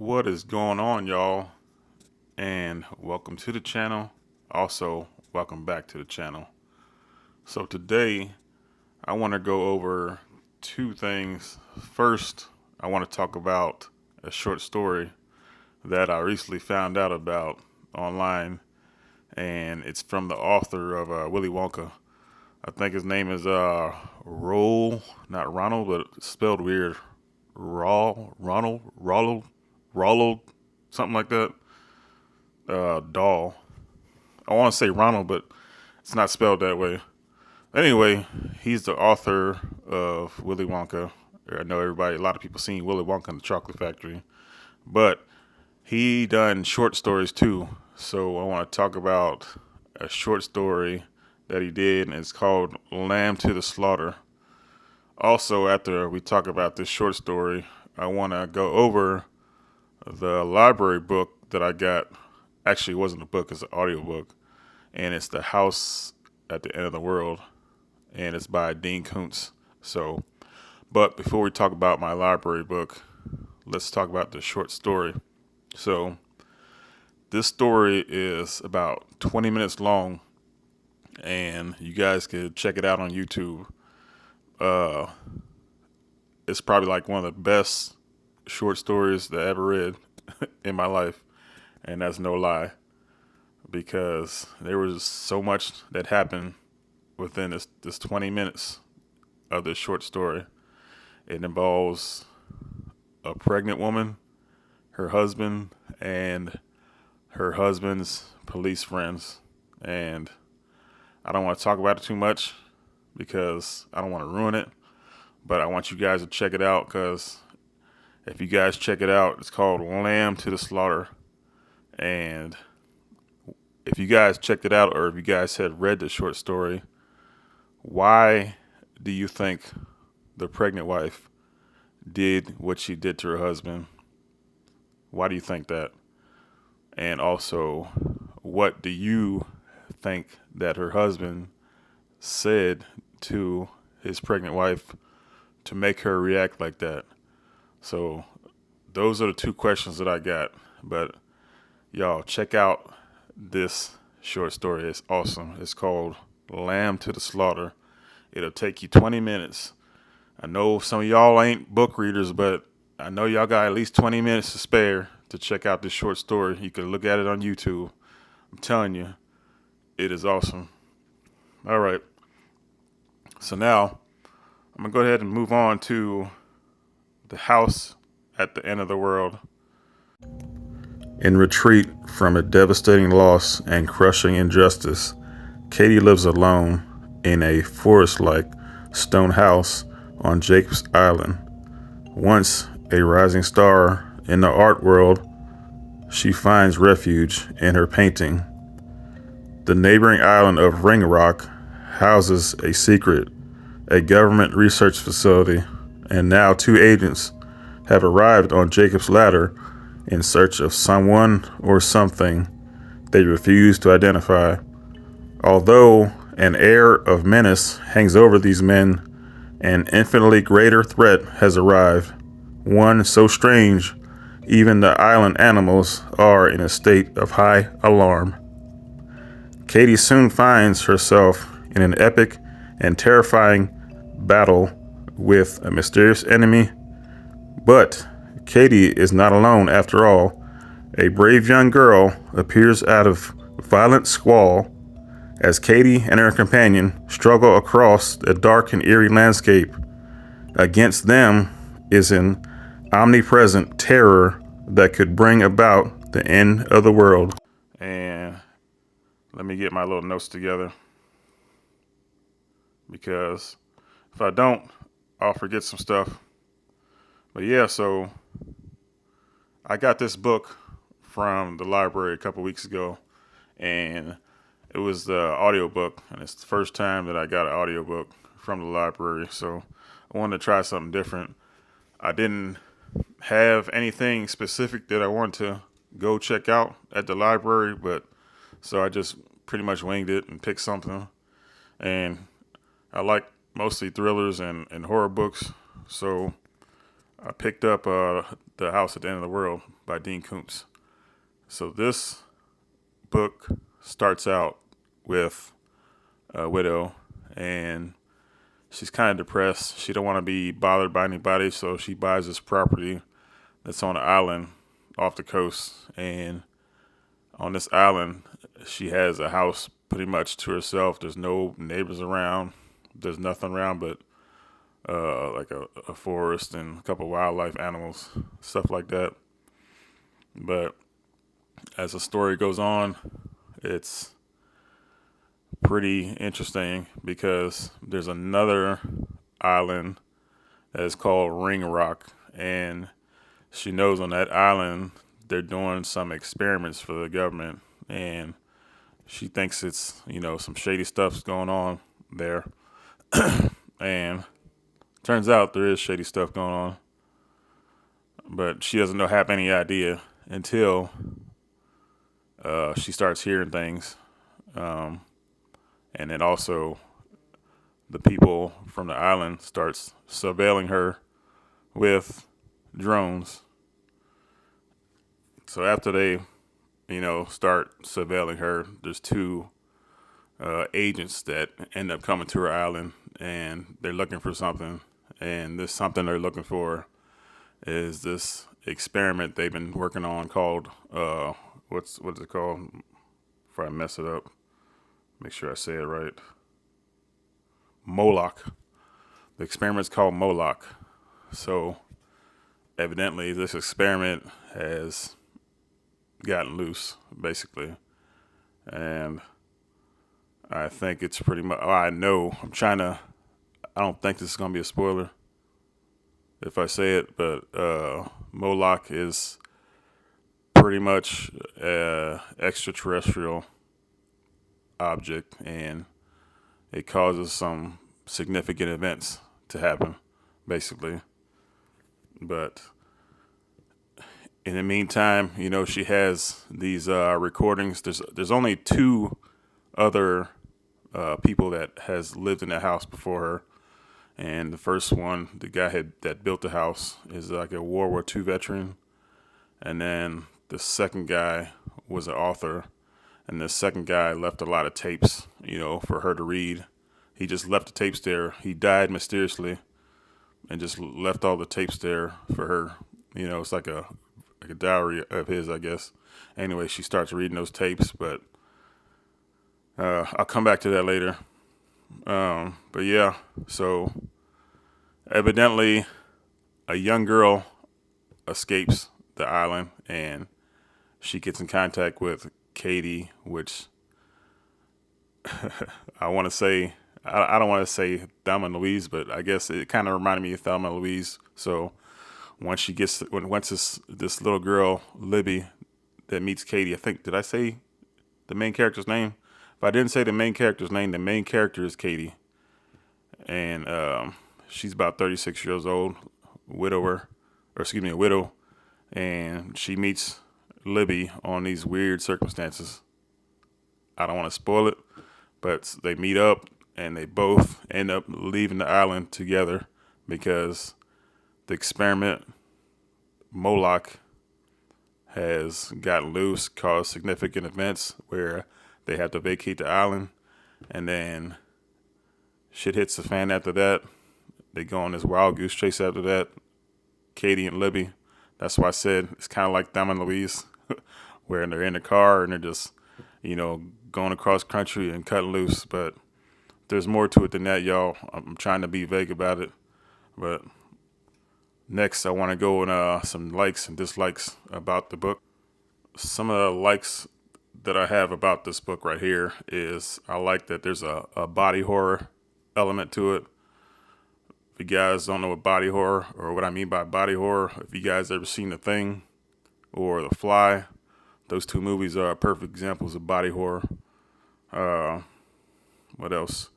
What is going on, y'all? And welcome to the channel. Also, welcome back to the channel. So today, I want to go over two things. First, I want to talk about a short story that I recently found out about online, and it's from the author of Willy Wonka. I think his name is not Ronald, but spelled weird. Ronald, something like that. Dahl. I want to say Ronald, but it's not spelled that way. Anyway, he's the author of Willy Wonka. I know a lot of people seen Willy Wonka and the Chocolate Factory, but he done short stories too. So I want to talk about a short story that he did, and it's called Lamb to the Slaughter. Also, after we talk about this short story, I want to go over the library book that I got. Actually, it wasn't a book, it's an audiobook. And it's The House at the End of the World. And it's by Dean Koontz. But before we talk about my library book, let's talk about the short story. So, this story is about 20 minutes long. And you guys could check it out on YouTube. It's probably like one of the best short stories that I ever read in my life. And that's no lie, because there was so much that happened within this 20 minutes of this short story. It involves a pregnant woman, her husband, and her husband's police friends. And I don't want to talk about it too much because I don't want to ruin it, but I want you guys to check it out, because if you guys check it out, it's called Lamb to the Slaughter. And if you guys checked it out, or if you guys had read the short story, why do you think the pregnant wife did what she did to her husband? Why do you think that? And also, what do you think that her husband said to his pregnant wife to make her react like that? So those are the two questions that I got. But y'all, check out this short story. It's awesome. It's called Lamb to the Slaughter. It'll take you 20 minutes. I know some of y'all ain't book readers, but I know y'all got at least 20 minutes to spare to check out this short story. You can look at it on YouTube. I'm telling you, it is awesome. All right. So now, I'm going to go ahead and move on to The House at the End of the World. In retreat from a devastating loss and crushing injustice, Katie lives alone in a forest-like stone house on Jacob's Island. Once a rising star in the art world, she finds refuge in her painting. The neighboring island of Ring Rock houses a government research facility, and now two agents have arrived on Jacob's Ladder in search of someone or something they refuse to identify. Although an air of menace hangs over these men, an infinitely greater threat has arrived, one so strange even the island animals are in a state of high alarm. Katie soon finds herself in an epic and terrifying battle with a mysterious enemy, but Katie is not alone after all. A brave young girl appears out of violent squall as Katie and her companion struggle across a dark and eerie landscape. Against them is an omnipresent terror that could bring about the end of the world. And let me get my little notes together, because if I don't, I'll forget some stuff. But yeah, so I got this book from the library a couple weeks ago, and it was the audiobook, and it's the first time that I got an audiobook from the library, so I wanted to try something different. I didn't have anything specific that I wanted to go check out at the library, but so I just pretty much winged it and picked something. And I like mostly thrillers and horror books, so I picked up The House at the End of the World by Dean Koontz. So this book starts out with a widow, and she's kind of depressed. She don't want to be bothered by anybody, so she buys this property that's on an island off the coast. And on this island, she has a house pretty much to herself. There's no neighbors around. There's nothing around but like a forest and a couple wildlife animals, stuff like that. But as the story goes on, it's pretty interesting because there's another island that is called Ring Rock, and she knows on that island they're doing some experiments for the government, and she thinks it's, some shady stuff's going on there. And turns out there is shady stuff going on, but she doesn't have any idea until she starts hearing things. And then also the people from the island starts surveilling her with drones. So after they, start surveilling her, there's two agents that end up coming to her island, and they're looking for something. And this something they're looking for is this experiment they've been working on called, what's it called? Before I mess it up, make sure I say it right. Moloch. The experiment's called Moloch. So evidently this experiment has gotten loose, basically. And I think it's pretty much, I don't think this is going to be a spoiler if I say it, but Moloch is pretty much an extraterrestrial object, and it causes some significant events to happen, basically. But in the meantime, she has these recordings. There's only two other people that has lived in the house before her. And the first one, the guy that built the house, is like a World War II veteran. And then the second guy was an author. And the second guy left a lot of tapes, for her to read. He just left the tapes there. He died mysteriously and just left all the tapes there for her. It's like a diary of his, I guess. Anyway, she starts reading those tapes, but I'll come back to that later. But yeah, so evidently a young girl escapes the island, and she gets in contact with Katie, which I want to say, I don't want to say Thelma and Louise, but I guess it kind of reminded me of Thelma and Louise. So once this little girl, Libby, that meets Katie, I think, did I say the main character's name? If I didn't say the main character's name, the main character is Katie. And she's about 36 years old, a widow. And she meets Libby on these weird circumstances. I don't want to spoil it, but they meet up and they both end up leaving the island together because the experiment, Moloch, has gotten loose, caused significant events where they have to vacate the island, and then shit hits the fan after that. They go on this wild goose chase after that, Katie and Libby. That's why I said it's kind of like Thelma and Louise, where they're in the car and they're just, going across country and cutting loose. But there's more to it than that, y'all. I'm trying to be vague about it. But next, I want to go on some likes and dislikes about the book. Some of the likes that I have about this book right here is I like that there's a body horror element to it. If you guys don't know what body horror, or what I mean by body horror, if you guys ever seen The Thing or The Fly, those two movies are perfect examples of body horror. What else?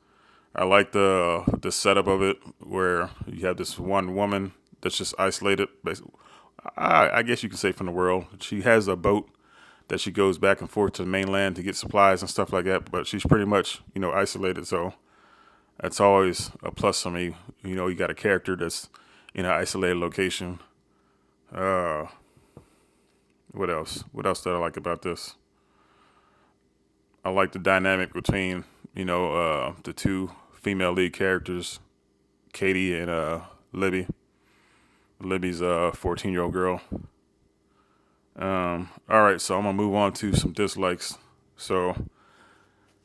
I like the setup of it, where you have this one woman that's just isolated. I guess you could say from the world. She has a boat that she goes back and forth to the mainland to get supplies and stuff like that, but she's pretty much, isolated. So that's always a plus for me. You got a character that's, in an isolated location. Uh, what else? What else did I like about this? I like the dynamic between, the two female lead characters, Katie and Libby. Libby's a 14-year-old girl. All right, so I'm gonna move on to some dislikes. So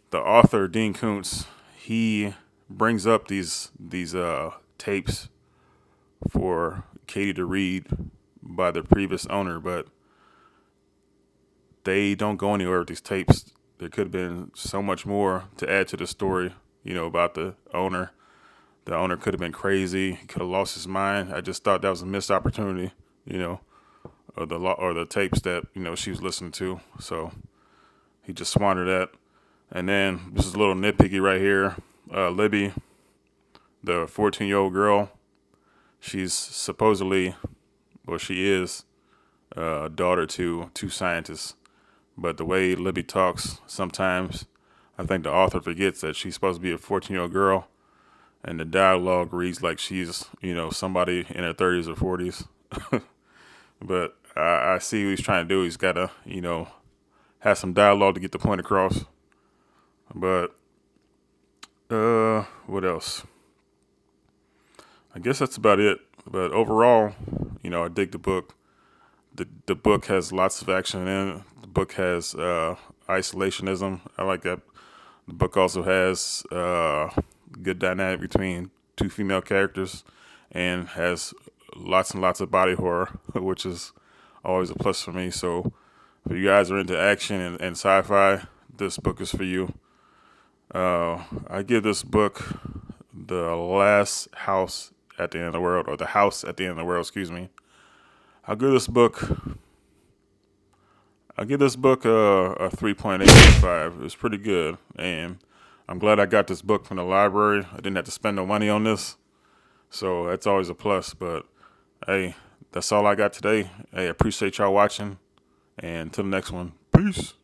the author Dean Koontz, he brings up these tapes for Katie to read by the previous owner, but they don't go anywhere with these tapes. There could have been so much more to add to the story, about the owner. The owner could have been crazy. He could have lost his mind. I just thought that was a missed opportunity, or the tapes that she was listening to. So he just squandered that. And then this is a little nitpicky right here. Libby, the 14-year-old girl, she's supposedly, well, she is daughter to two scientists. But the way Libby talks, sometimes I think the author forgets that she's supposed to be a 14-year-old girl, and the dialogue reads like she's, somebody in her 30s or 40s. But I see what he's trying to do. He's got to, have some dialogue to get the point across. But what else? I guess that's about it. But overall, I dig the book. The book has lots of action in it. The book has isolationism. I like that. The book also has good dynamic between two female characters and has lots and lots of body horror, which is always a plus for me. So if you guys are into action and sci-fi, this book is for you. I give this book The Last House at the End of the World, or The House at the End of the World, excuse me. I'll give this book a 3.885. It's pretty good, and I'm glad I got this book from the library. I didn't have to spend no money on this, so that's always a plus. But hey, that's all I got today. Hey, I appreciate y'all watching, and until the next one, peace.